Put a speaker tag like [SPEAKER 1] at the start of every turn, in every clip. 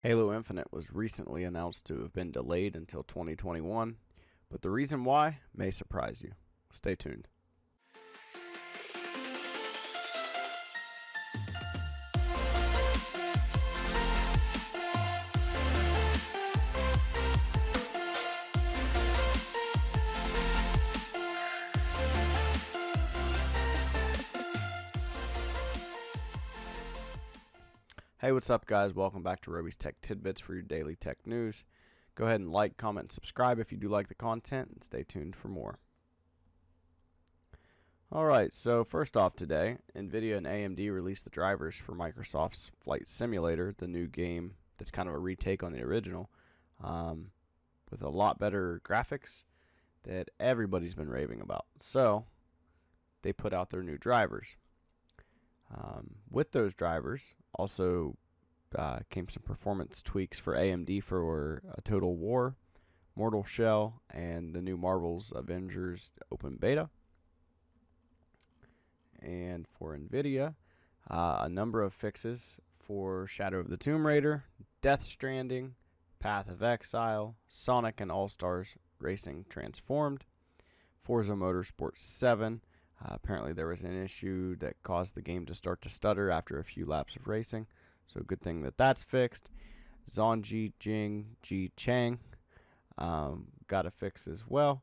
[SPEAKER 1] Halo Infinite was recently announced to have been delayed until 2021, but the reason why may surprise you. Stay tuned. Hey, what's up, guys? Welcome back to Robey's Tech Tidbits for your daily tech news. Go ahead and like, comment, and subscribe if you do like the content, and stay tuned for more. Alright, so first off today, NVIDIA and AMD released the drivers for Microsoft's Flight Simulator, the new game that's kind of a retake on the original, with a lot better graphics that everybody's been raving about. So, they put out their new drivers. With those drivers, also came some performance tweaks for AMD for Total War, Mortal Shell, and the new Marvel's Avengers Open Beta. And for NVIDIA, a number of fixes for Shadow of the Tomb Raider, Death Stranding, Path of Exile, Sonic and All-Stars Racing Transformed, Forza Motorsport 7. Apparently there was an issue that caused the game to start to stutter after a few laps of racing, so good thing that that's fixed. Zonji Jing Ji Chang got a fix as well,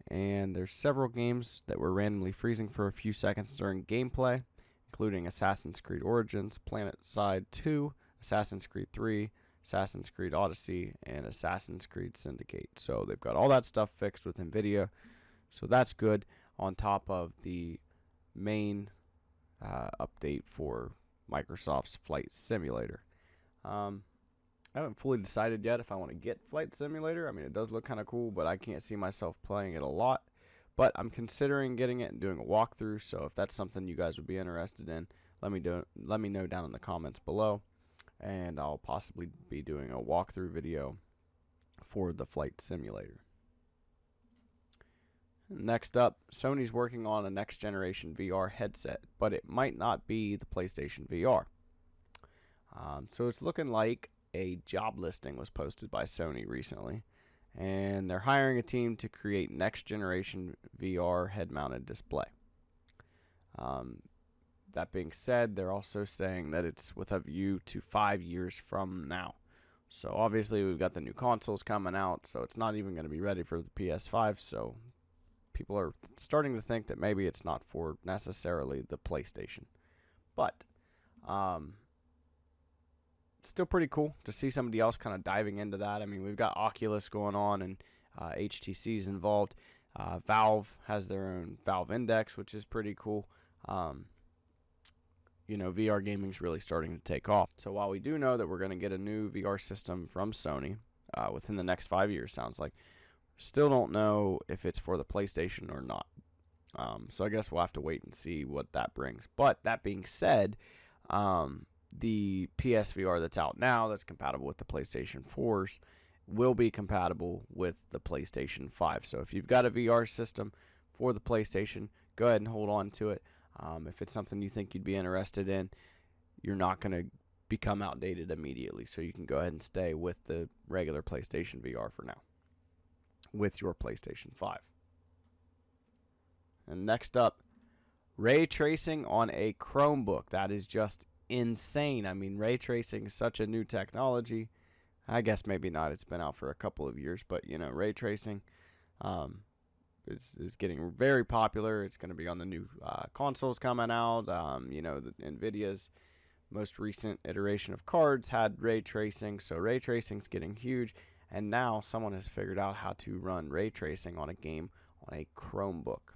[SPEAKER 1] and there's several games that were randomly freezing for a few seconds during gameplay, including Assassin's Creed Origins, PlanetSide 2, Assassin's Creed 3, Assassin's Creed Odyssey, and Assassin's Creed Syndicate. So they've got all that stuff fixed with NVIDIA, so that's good, on top of the main update for Microsoft's Flight Simulator. I haven't fully decided yet if I want to get Flight Simulator. I mean, it does look kind of cool, but I can't see myself playing it a lot. But I'm considering getting it and doing a walkthrough, so if that's something you guys would be interested in, let me know down in the comments below, and I'll possibly be doing a walkthrough video for the Flight Simulator. Next up, Sony's working on a next generation VR headset, but it might not be the PlayStation VR. So it's looking like a job listing was posted by Sony recently, and they're hiring a team to create next generation VR head mounted display. That being said, they're also saying that it's with a view to 5 years from now. So obviously we've got the new consoles coming out, so it's not even going to be ready for the PS5, so people are starting to think that maybe it's not for necessarily the PlayStation. But still pretty cool to see somebody else kind of diving into that. I mean, we've got Oculus going on, and HTC's involved. Valve has their own Valve Index, which is pretty cool. VR gaming's really starting to take off. So while we do know that we're going to get a new VR system from Sony within the next 5 years, sounds like, still don't know if it's for the PlayStation or not. So I guess we'll have to wait and see what that brings. But that being said, the PSVR that's out now that's compatible with the PlayStation 4s will be compatible with the PlayStation 5. So if you've got a VR system for the PlayStation, go ahead and hold on to it. If it's something you think you'd be interested in, you're not going to become outdated immediately. So you can go ahead and stay with the regular PlayStation VR for now, with your PlayStation 5. And next up, ray tracing on a Chromebook. That is just insane. I mean, ray tracing is such a new technology. I guess maybe not. It's been out for a couple of years, but ray tracing is getting very popular. It's going to be on the new consoles coming out. The NVIDIA's most recent iteration of cards had ray tracing, so ray tracing is getting huge. And now someone has figured out how to run ray tracing on a game on a Chromebook.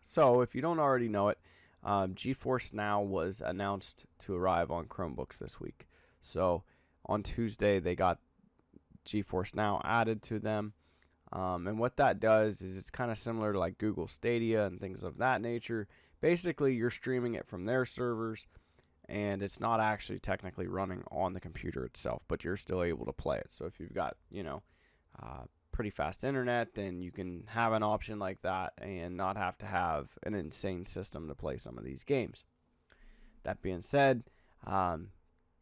[SPEAKER 1] So if you don't already know it, GeForce Now was announced to arrive on Chromebooks this week. So on Tuesday they got GeForce Now added to them. And what that does is it's kind of similar to like Google Stadia and things of that nature. Basically, you're streaming it from their servers, and it's not actually technically running on the computer itself, but you're still able to play it. So if you've got, pretty fast internet, then you can have an option like that and not have to have an insane system to play some of these games. That being said,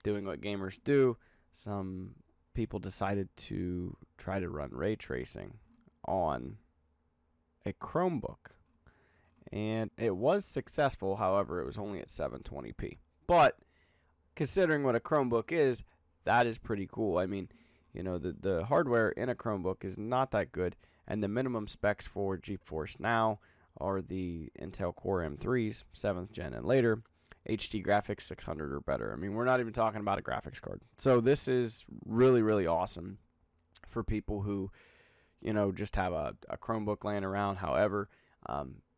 [SPEAKER 1] doing what gamers do, some people decided to try to run ray tracing on a Chromebook. And it was successful, however, it was only at 720p. But considering what a Chromebook is, that is pretty cool. I mean, you know, the hardware in a Chromebook is not that good, and the minimum specs for GeForce Now are the Intel Core M3s, 7th gen and later, HD graphics 600 or better. I mean, we're not even talking about a graphics card. So this is really, really awesome for people who, you know, just have a Chromebook laying around, however,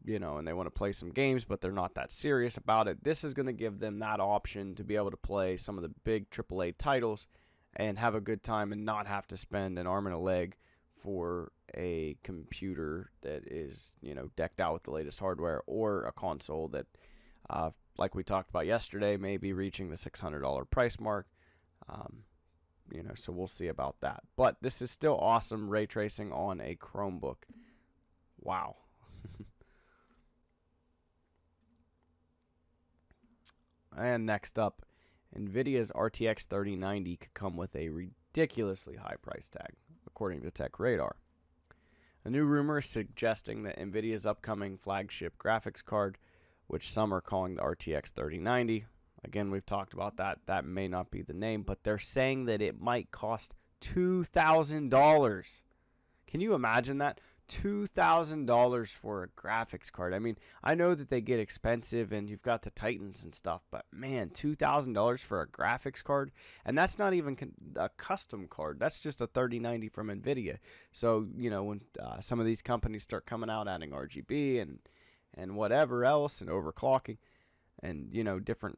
[SPEAKER 1] you know, and they want to play some games, but they're not that serious about it. This is going to give them that option to be able to play some of the big AAA titles and have a good time and not have to spend an arm and a leg for a computer that is, you know, decked out with the latest hardware, or a console that, like we talked about yesterday, may be reaching the $600 price mark. You know, so we'll see about that. But this is still awesome, ray tracing on a Chromebook. Wow. And next up, NVIDIA's RTX 3090 could come with a ridiculously high price tag, according to Tech Radar. A new rumor is suggesting that NVIDIA's upcoming flagship graphics card, which some are calling the RTX 3090, again, we've talked about that, that may not be the name, but they're saying that it might cost $2,000. Can you imagine that? $2,000 for a graphics card. I mean, I know that they get expensive and you've got the Titans and stuff, but man, $2,000 for a graphics card? And that's not even a custom card. That's just a 3090 from NVIDIA. So, you know, when some of these companies start coming out adding RGB and whatever else and overclocking and, you know, different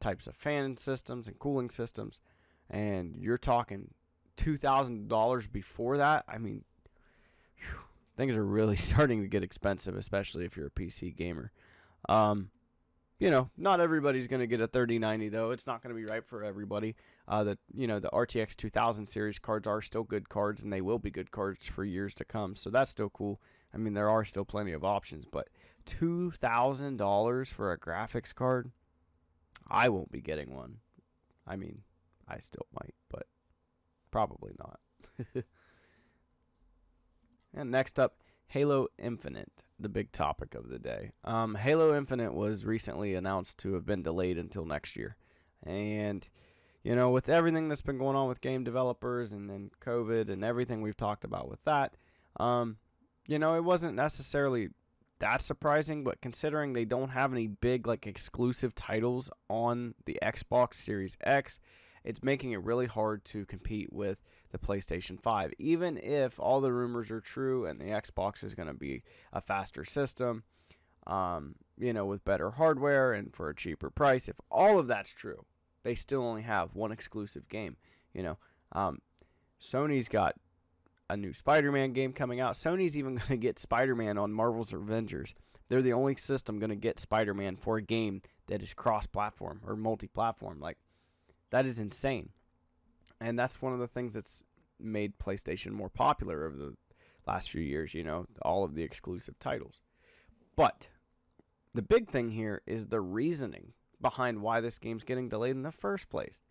[SPEAKER 1] types of fan systems and cooling systems, and you're talking $2,000 before that, I mean, whew, things are really starting to get expensive, especially if you're a PC gamer. You know, not everybody's going to get a 3090 though. It's not going to be right for everybody. You know, the RTX 2000 series cards are still good cards, and they will be good cards for years to come. So that's still cool. I mean, there are still plenty of options, but $2,000 for a graphics card, I won't be getting one. I mean, I still might, but probably not. And next up, Halo Infinite, the big topic of the day. Halo Infinite was recently announced to have been delayed until next year. And, you know, with everything that's been going on with game developers and then COVID and everything we've talked about with that, you know, it wasn't necessarily that surprising, but considering they don't have any big, like, exclusive titles on the Xbox Series X, it's making it really hard to compete with the PlayStation 5. Even if all the rumors are true and the Xbox is going to be a faster system, you know, with better hardware and for a cheaper price, if all of that's true, they still only have one exclusive game. You know, Sony's got a new Spider-Man game coming out. Sony's even going to get Spider-Man on Marvel's Avengers. They're the only system going to get Spider-Man for a game that is cross-platform or multi-platform. Like, that is insane. And that's one of the things that's made PlayStation more popular over the last few years, you know, all of the exclusive titles. But the big thing here is the reasoning behind why this game's getting delayed in the first place.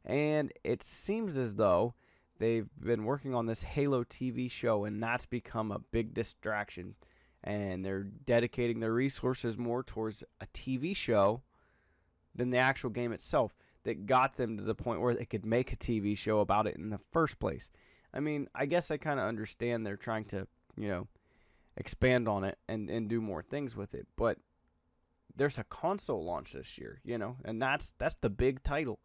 [SPEAKER 1] And it seems as though they've been working on this Halo TV show, and that's become a big distraction. And they're dedicating their resources more towards a TV show than the actual game itself, that got them to the point where they could make a TV show about it in the first place. I mean, I guess I kind of understand they're trying to, you know, expand on it and do more things with it. But there's a console launch this year, you know, and that's the big title.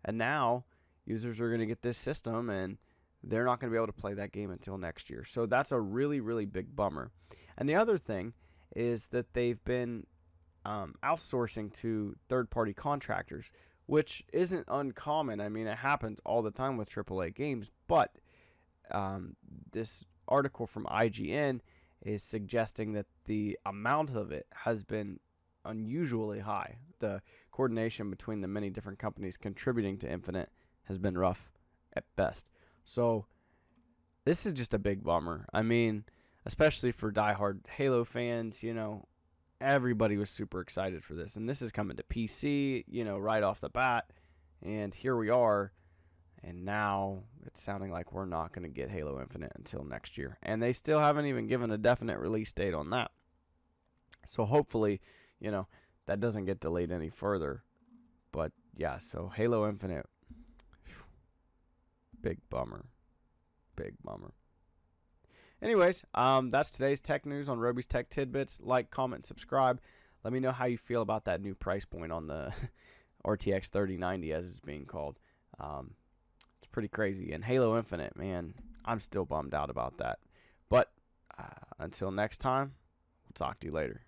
[SPEAKER 1] And now users are going to get this system, and they're not going to be able to play that game until next year. So that's a really, really big bummer. And the other thing is that they've been outsourcing to third-party contractors, which isn't uncommon. I mean, it happens all the time with AAA games, but this article from IGN is suggesting that the amount of it has been unusually high. The coordination between the many different companies contributing to Infinite has been rough at best. So this is just a big bummer. I mean, especially for diehard Halo fans, you know, everybody was super excited for this, and this is coming to PC, you know, right off the bat, and here we are. And now it's sounding like we're not going to get Halo Infinite until next year. And they still haven't even given a definite release date on that. So hopefully, that doesn't get delayed any further. But yeah, so Halo Infinite, big bummer. Big bummer. Anyways, that's today's tech news on Robey's Tech Tidbits. Like, comment, subscribe. Let me know how you feel about that new price point on the RTX 3090, as it's being called. It's pretty crazy. And Halo Infinite, man, I'm still bummed out about that. But until next time, we'll talk to you later.